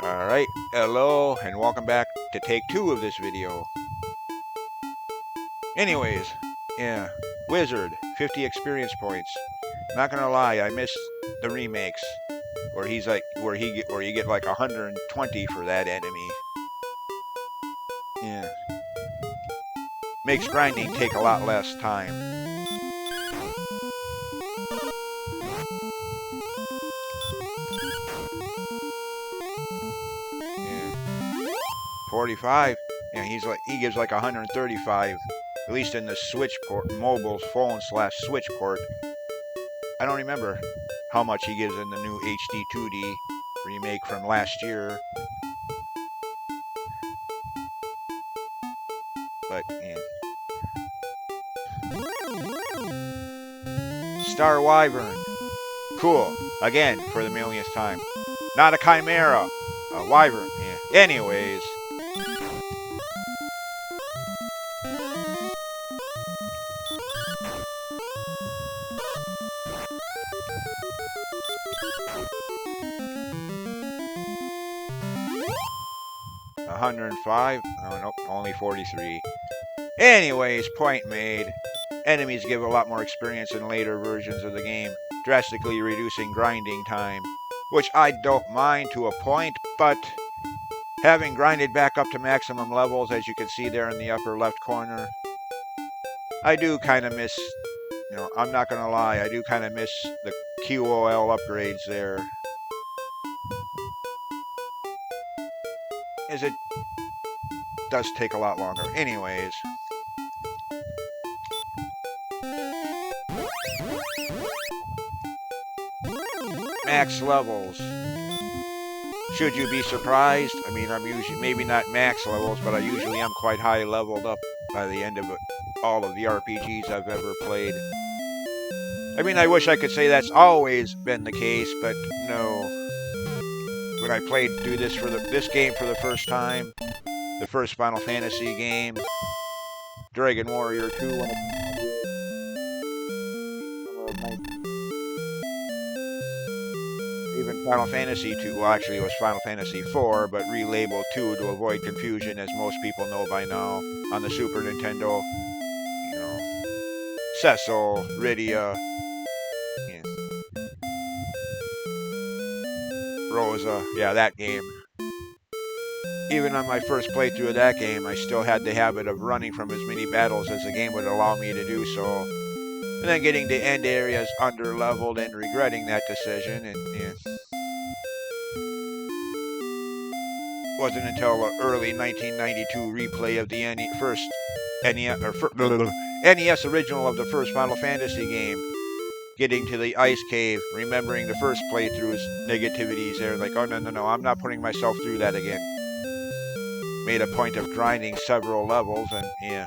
Alright, hello, and welcome back to take 2 of this video. Anyways, yeah, Wizard, 50 experience points. Not gonna lie, I missed the remakes, where you get like 120 for that enemy. Yeah. Makes grinding take a lot less time. Yeah. 45. Yeah, he gives like 135. At least in the Switch port, mobile phone/Switch port. I don't remember how much he gives in the new HD 2D remake from last year. But yeah. Star Wyvern. Cool. Again, for the millionth time. Not a chimera. A wyvern. Yeah. Anyways. $105. Oh, nope. Only 43. Anyways, point made. Enemies give a lot more experience in later versions of the game, drastically reducing grinding time, which I don't mind to a point, but having grinded back up to maximum levels, as you can see there in the upper left corner, I do kind of miss, I'm not going to lie, I do kind of miss the QOL upgrades there. As it does take a lot longer. Anyways. Max levels. Should you be surprised? I mean, I'm usually, maybe not max levels, but I usually am quite high leveled up by the end of all of the RPGs I've ever played. I mean, I wish I could say that's always been the case, but no. When I played through this game for the first time, the first Final Fantasy game, Dragon Warrior 2, even Final Fantasy 2, well actually it was Final Fantasy 4, but relabeled 2 to avoid confusion, as most people know by now, on the Super Nintendo. Cecil, Rydia, Rosa, yeah, that game. Even on my first playthrough of that game, I still had the habit of running from as many battles as the game would allow me to do so. And then getting to end areas under-leveled and regretting that decision. And yeah. Wasn't until the early 1992 replay of the first NES original of the first Final Fantasy game, getting to the ice cave, remembering the first playthrough's negativities there, like, oh no, I'm not putting myself through that again. Made a point of grinding several levels, and yeah.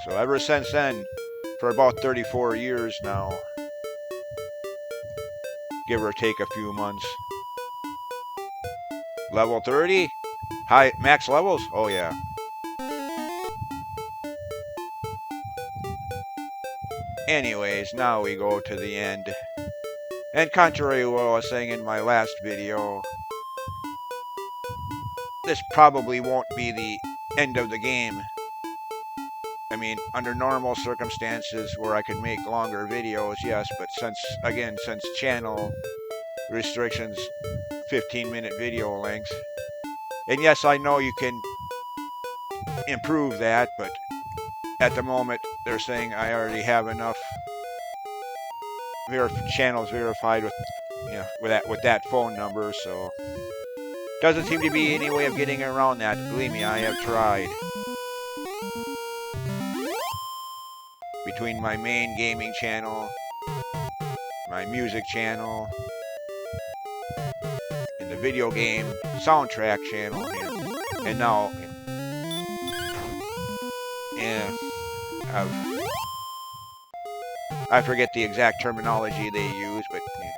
So ever since then, for about 34 years now, give or take a few months. Level 30? High max levels? Oh yeah. Anyways, now we go to the end. And contrary to what I was saying in my last video, this probably won't be the end of the game. I mean, under normal circumstances where I could make longer videos, yes, but since channel restrictions, 15-minute video length. And yes, I know you can improve that, but at the moment, they're saying I already have enough channels verified with that phone number, so doesn't seem to be any way of getting around that. Believe me, I have tried. Between my main gaming channel, my music channel, and the video game soundtrack channel, and now, yeah, I forget the exact terminology they use, but yeah,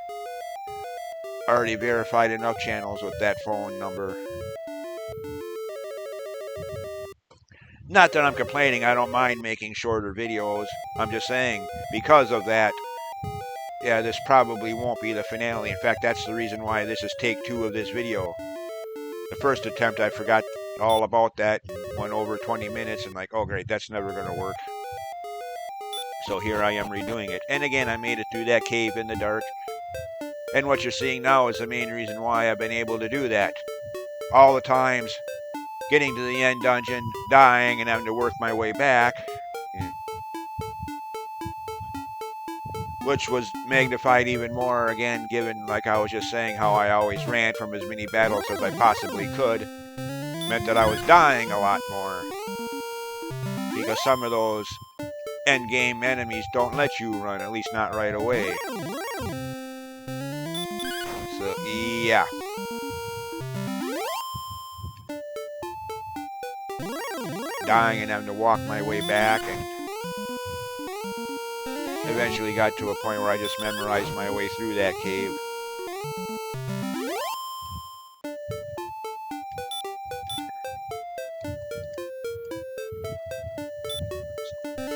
already verified enough channels with that phone number. Not that I'm complaining, I don't mind making shorter videos. I'm just saying, because of that, yeah, this probably won't be the finale. In fact, that's the reason why this is take 2 of this video. The first attempt, I forgot all about that. Went over 20 minutes and like, oh great, that's never going to work. So here I am redoing it. And again, I made it through that cave in the dark. And what you're seeing now is the main reason why I've been able to do that. All the times getting to the end dungeon, dying, and having to work my way back. Which was magnified even more, again, given, like I was just saying, how I always ran from as many battles as I possibly could. Meant that I was dying a lot more. Because some of those endgame enemies don't let you run, at least not right away. So, yeah. Dying and having to walk my way back, and eventually got to a point where I just memorized my way through that cave.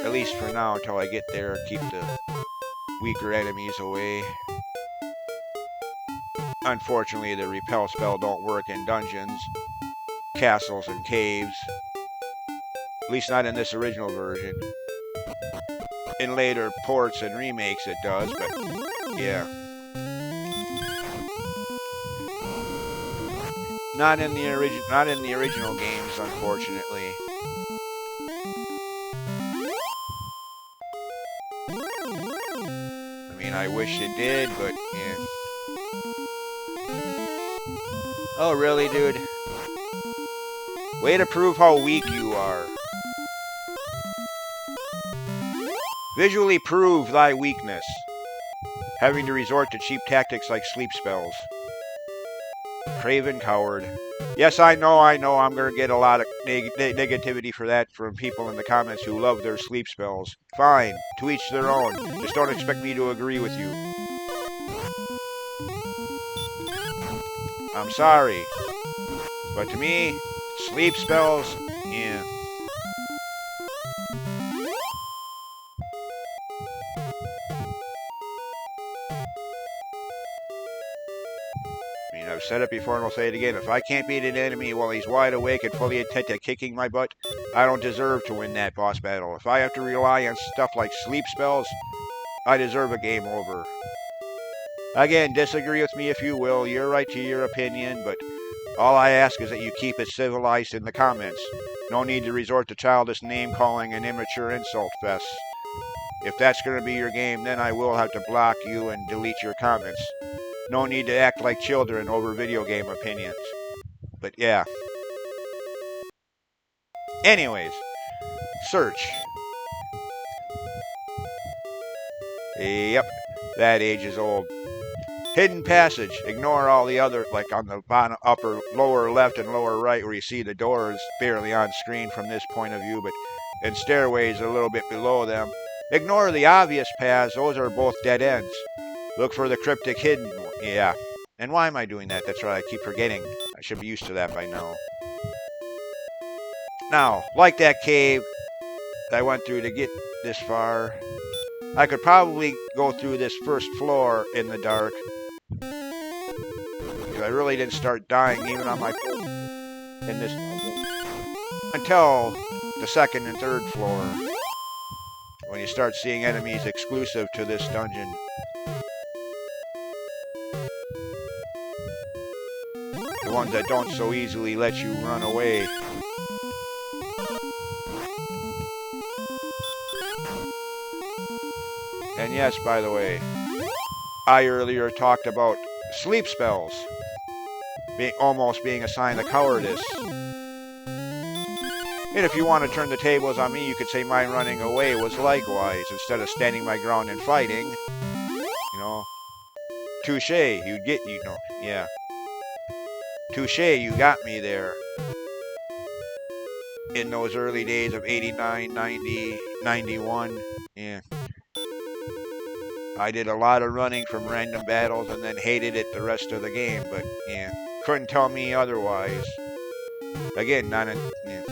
At least for now, until I get there, keep the weaker enemies away. Unfortunately, the repel spell don't work in dungeons, castles, and caves. At least not in this original version. In later ports and remakes it does, but yeah. Not in the original games, unfortunately. I mean, I wish it did, but yeah. Oh, really, dude? Way to prove how weak you are. Visually prove thy weakness. Having to resort to cheap tactics like sleep spells. Craven coward. Yes, I know, I'm going to get a lot of negativity for that from people in the comments who love their sleep spells. Fine, to each their own. Just don't expect me to agree with you. I'm sorry. But to me, sleep spells, yeah. I mean, I've said it before and I'll say it again. If I can't beat an enemy while he's wide awake and fully intent at kicking my butt, I don't deserve to win that boss battle. If I have to rely on stuff like sleep spells, I deserve a game over. Again, disagree with me if you will. You're right to your opinion, but all I ask is that you keep it civilized in the comments. No need to resort to childish name-calling and immature insult fest. If that's going to be your game, then I will have to block you and delete your comments. No need to act like children over video game opinions. But yeah. Anyways, search. Yep, that age is old. Hidden passage. Ignore all the other, like on the bottom, upper, lower left and lower right, where you see the doors barely on screen from this point of view, but and stairways a little bit below them. Ignore the obvious paths. Those are both dead ends. Look for the cryptic hidden. Yeah. And why am I doing that? That's right. I keep forgetting. I should be used to that by now. Now, like that cave that I went through to get this far, I could probably go through this first floor in the dark. I really didn't start dying even on my first in this until the second and third floor, when you start seeing enemies exclusive to this dungeon. The ones that don't so easily let you run away. And yes, by the way, I earlier talked about sleep spells almost being a sign of cowardice. And if you want to turn the tables on me, you could say my running away was likewise, instead of standing my ground and fighting. You know, touche, yeah. Touche, you got me there. In those early days of 89, 90, 91, yeah. I did a lot of running from random battles and then hated it the rest of the game, but yeah, couldn't tell me otherwise. Again, not in, yeah.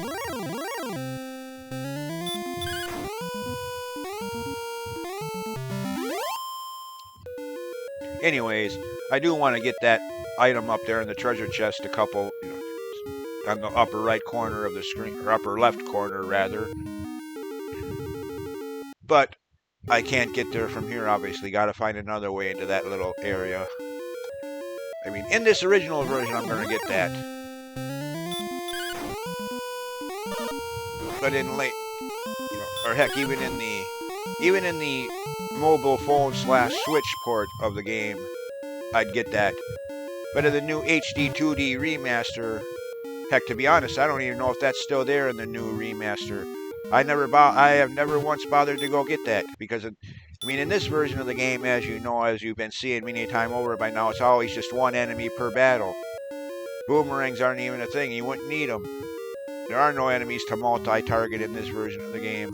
Anyways, I do want to get that item up there in the treasure chest on the upper right corner of the screen, or upper left corner rather. But I can't get there from here, obviously. Gotta find another way into that little area. I mean, in this original version, I'm gonna get that. But in late, or heck, even in the mobile phone / Switch port of the game, I'd get that. But in the new HD 2D remaster, heck, to be honest, I don't even know if that's still there in the new remaster. I have never once bothered to go get that because, in this version of the game, as you know, as you've been seeing many times over by now, it's always just one enemy per battle. Boomerangs aren't even a thing. You wouldn't need them. There are no enemies to multi-target in this version of the game.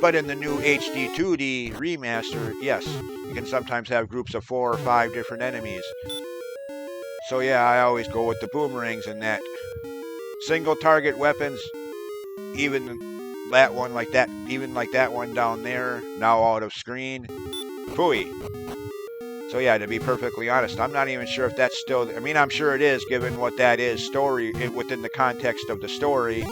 But in the new HD 2D remaster, yes, you can sometimes have groups of 4 or 5 different enemies. So yeah, I always go with the boomerangs in that. Single target weapons, even that one like that, one down there, now out of screen. Phooey. So yeah, to be perfectly honest, I'm not even sure if that's still... I'm sure it is, given what that is, within the context of the story.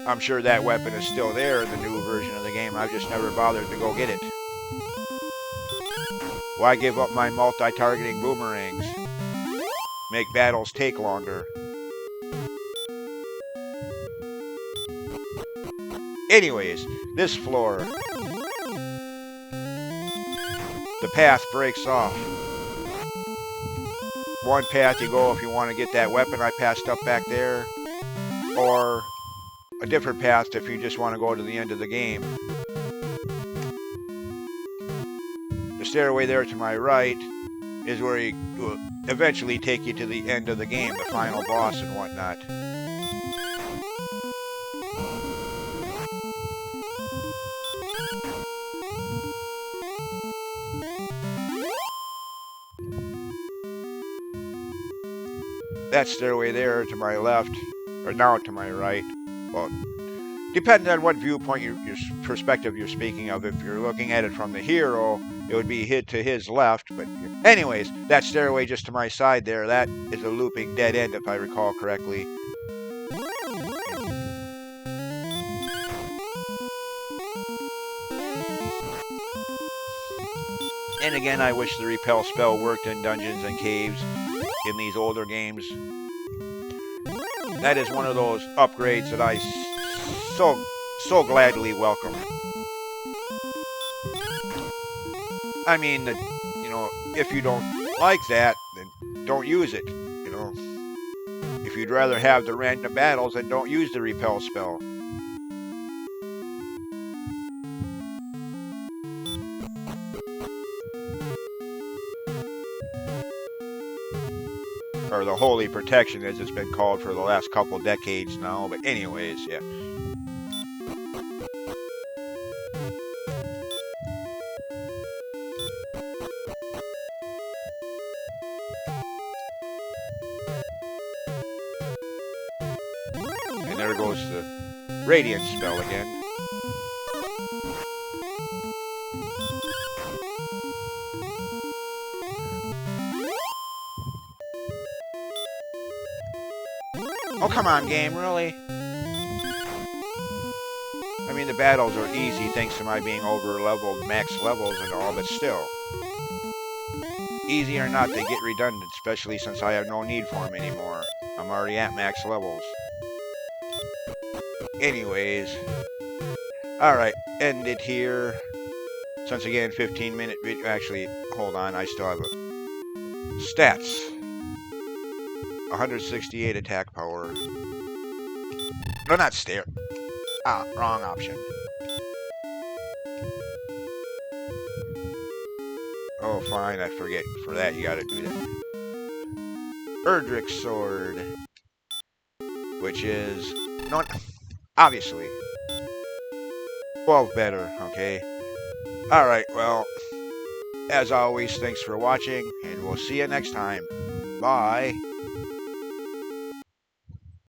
I'm sure that weapon is still there in the new version of the game. I've just never bothered to go get it. Why give up my multi-targeting boomerangs? Make battles take longer. Anyways, this floor, the path breaks off. One path you go if you want to get that weapon I passed up back there, or a different path if you just want to go to the end of the game. The stairway there to my right is where he will eventually take you to the end of the game, the final boss and whatnot. That stairway there to my left, or now to my right, well, depending on what viewpoint, your perspective you're speaking of. If you're looking at it from the hero, it would be to his left. But anyways, that stairway just to my side there, that is a looping dead end, if I recall correctly. And again, I wish the repel spell worked in dungeons and caves in these older games. That is one of those upgrades that I so gladly welcome. If you don't like that, then don't use it. If you'd rather have the random battles, then don't use the repel spell. Or the Holy Protection, as it's been called for the last couple decades now. But anyways, yeah. And there goes the Radiant spell again. Oh, come on, game, really? The battles are easy thanks to my being over-leveled, max levels and all, but still. Easy or not, they get redundant, especially since I have no need for them anymore. I'm already at max levels. Anyways. Alright, end it here. Since again, 15-minute video. Actually, hold on, I still have a... Stats. 168 attack power. No, not stair. Wrong option. Oh, fine, I forget. For that, you gotta do that. Erdrick sword. Which is... No, obviously. 12 better, okay? Alright, well... As always, thanks for watching, and we'll see you next time. Bye.